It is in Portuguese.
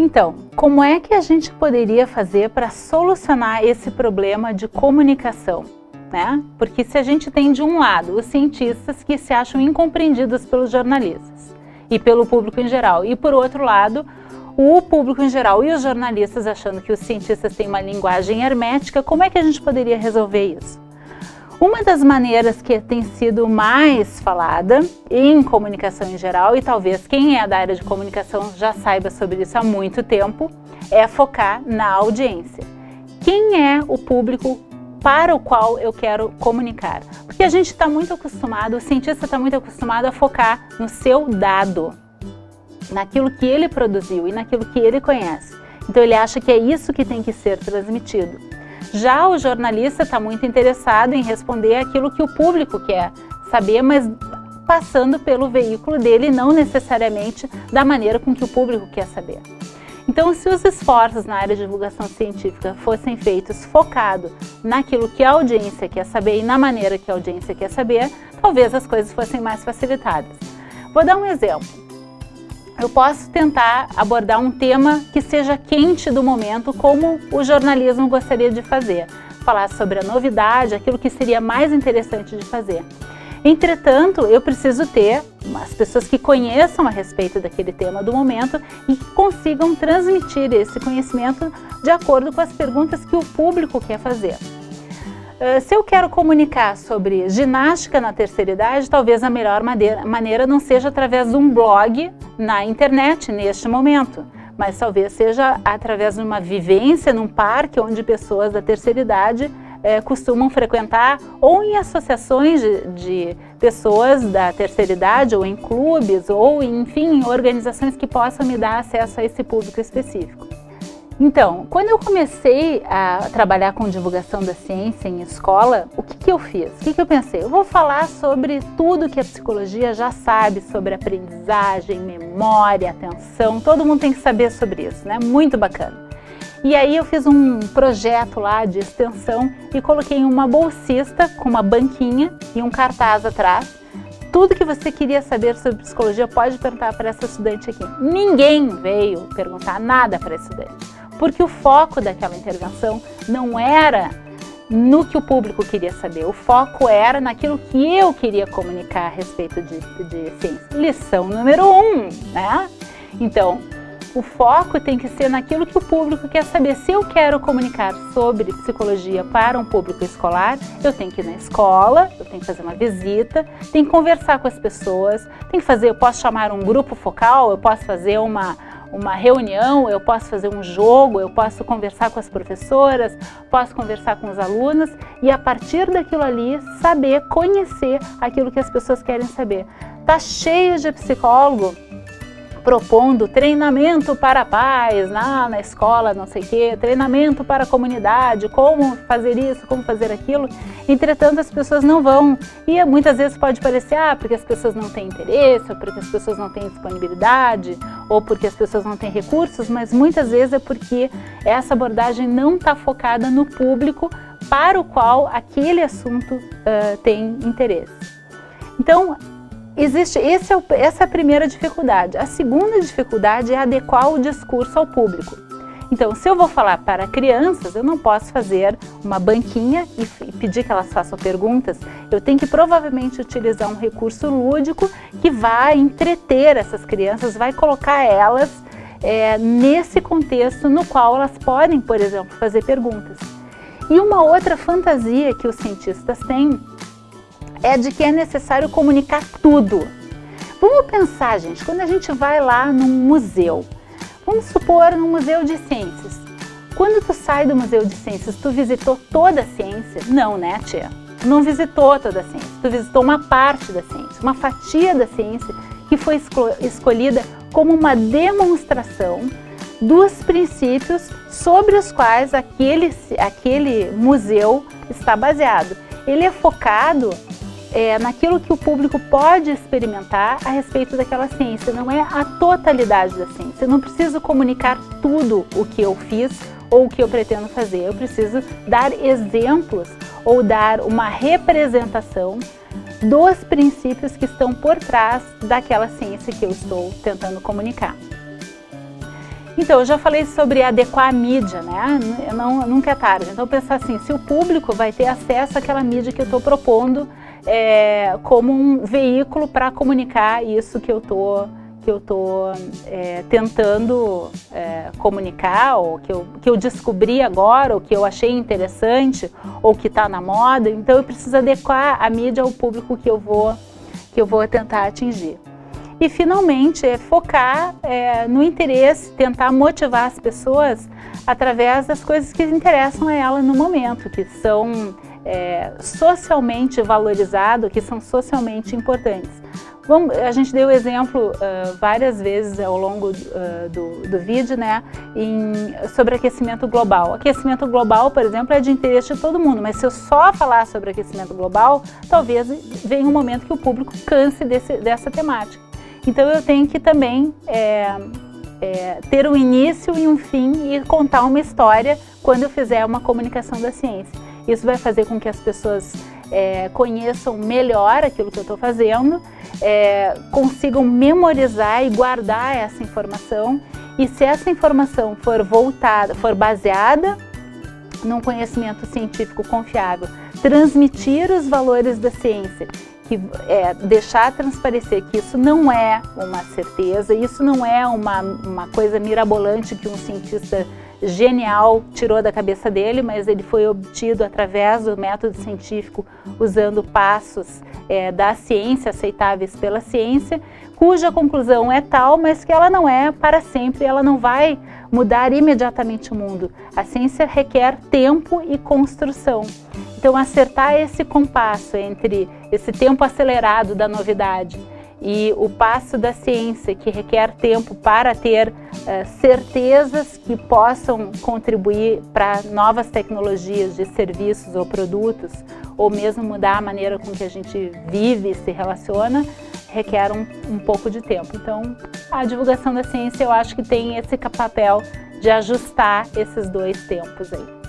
Então, como é que a gente poderia fazer para solucionar esse problema de comunicação, né? Porque se a gente tem de um lado os cientistas que se acham incompreendidos pelos jornalistas e pelo público em geral, e por outro lado, o público em geral e os jornalistas achando que os cientistas têm uma linguagem hermética, como é que a gente poderia resolver isso? Uma das maneiras que tem sido mais falada em comunicação em geral, e talvez quem é da área de comunicação já saiba sobre isso há muito tempo, é focar na audiência. Quem é o público para o qual eu quero comunicar? Porque a gente está muito acostumado, o cientista está muito acostumado a focar no seu dado, naquilo que ele produziu e naquilo que ele conhece. Então ele acha que é isso que tem que ser transmitido. Já o jornalista está muito interessado em responder aquilo que o público quer saber, mas passando pelo veículo dele, não necessariamente da maneira com que o público quer saber. Então, se os esforços na área de divulgação científica fossem feitos focado naquilo que a audiência quer saber e na maneira que a audiência quer saber, talvez as coisas fossem mais facilitadas. Vou dar um exemplo. Eu posso tentar abordar um tema que seja quente do momento, como o jornalismo gostaria de fazer. Falar sobre a novidade, aquilo que seria mais interessante de fazer. Entretanto, eu preciso ter as pessoas que conheçam a respeito daquele tema do momento e que consigam transmitir esse conhecimento de acordo com as perguntas que o público quer fazer. Se eu quero comunicar sobre ginástica na terceira idade, talvez a melhor maneira não seja através de um blog na internet neste momento, mas talvez seja através de uma vivência num parque onde pessoas da terceira idade costumam frequentar, ou em associações de pessoas da terceira idade, ou em clubes, ou enfim, em organizações que possam me dar acesso a esse público específico. Então, quando eu comecei a trabalhar com divulgação da ciência em escola, o que eu fiz? O que eu pensei? Eu vou falar sobre tudo que a psicologia já sabe sobre aprendizagem, memória, atenção, todo mundo tem que saber sobre isso, né? Muito bacana. E aí eu fiz um projeto lá de extensão e coloquei uma bolsista com uma banquinha e um cartaz atrás. Tudo que você queria saber sobre psicologia pode perguntar para essa estudante aqui. Ninguém veio perguntar nada para a estudante, porque o foco daquela intervenção não era no que o público queria saber, o foco era naquilo que eu queria comunicar a respeito de ciência. Lição número 1, né? Então, o foco tem que ser naquilo que o público quer saber. Se eu quero comunicar sobre psicologia para um público escolar, eu tenho que ir na escola, eu tenho que fazer uma visita, tenho que conversar com as pessoas, eu posso chamar um grupo focal, eu posso fazer uma reunião, eu posso fazer um jogo, eu posso conversar com as professoras, posso conversar com os alunos e a partir daquilo ali saber, conhecer aquilo que as pessoas querem saber. Tá cheio de psicólogo propondo treinamento para pais na escola, não sei o que, treinamento para a comunidade, como fazer isso, como fazer aquilo. Entretanto, as pessoas não vão. E muitas vezes pode parecer, porque as pessoas não têm interesse, ou porque as pessoas não têm disponibilidade, ou porque as pessoas não têm recursos, mas muitas vezes é porque essa abordagem não está focada no público para o qual aquele assunto tem interesse. Então, essa é a primeira dificuldade. A segunda dificuldade é adequar o discurso ao público. Então, se eu vou falar para crianças, eu não posso fazer uma banquinha e pedir que elas façam perguntas. Eu tenho que provavelmente utilizar um recurso lúdico que vai entreter essas crianças, vai colocar elas nesse contexto no qual elas podem, por exemplo, fazer perguntas. E uma outra fantasia que os cientistas têm é de que é necessário comunicar tudo. Vamos pensar, gente, quando a gente vai lá num museu, vamos supor num museu de ciências. Quando tu sai do museu de ciências, tu visitou toda a ciência? Não, né, tia? Tu não visitou toda a ciência, tu visitou uma parte da ciência, uma fatia da ciência que foi escolhida como uma demonstração dos princípios sobre os quais aquele museu está baseado. Ele é focado naquilo que o público pode experimentar a respeito daquela ciência, não é a totalidade da ciência. Eu não preciso comunicar tudo o que eu fiz ou o que eu pretendo fazer, eu preciso dar exemplos ou dar uma representação dos princípios que estão por trás daquela ciência que eu estou tentando comunicar. Então, eu já falei sobre adequar a mídia, né? Nunca é tarde. Então, pensar assim, se o público vai ter acesso àquela mídia que eu estou propondo como um veículo para comunicar isso que eu estou tentando comunicar, ou que eu descobri agora, ou que eu achei interessante, ou que está na moda. Então, eu preciso adequar a mídia ao público que eu vou tentar atingir. E, finalmente, focar no interesse, tentar motivar as pessoas através das coisas que interessam a ela no momento, que são socialmente valorizadas, que são socialmente importantes. A gente deu exemplo várias vezes ao longo do vídeo, né, sobre aquecimento global. Aquecimento global, por exemplo, é de interesse de todo mundo, mas se eu só falar sobre aquecimento global, talvez venha um momento que o público canse dessa temática. Então eu tenho que também ter um início e um fim e contar uma história quando eu fizer uma comunicação da ciência. Isso vai fazer com que as pessoas conheçam melhor aquilo que eu estou fazendo, consigam memorizar e guardar essa informação, e se essa informação for baseada num conhecimento científico confiável, transmitir os valores da ciência, deixar transparecer que isso não é uma certeza, isso não é uma coisa mirabolante que um cientista genial tirou da cabeça dele, mas ele foi obtido através do método científico, usando passos da ciência, aceitáveis pela ciência, cuja conclusão é tal, mas que ela não é para sempre, ela não vai mudar imediatamente o mundo. A ciência requer tempo e construção. Então, acertar esse compasso entre esse tempo acelerado da novidade e o passo da ciência, que requer tempo para ter certezas que possam contribuir para novas tecnologias de serviços ou produtos, ou mesmo mudar a maneira com que a gente vive e se relaciona, requer um pouco de tempo. Então, a divulgação da ciência, eu acho que tem esse papel de ajustar esses dois tempos aí.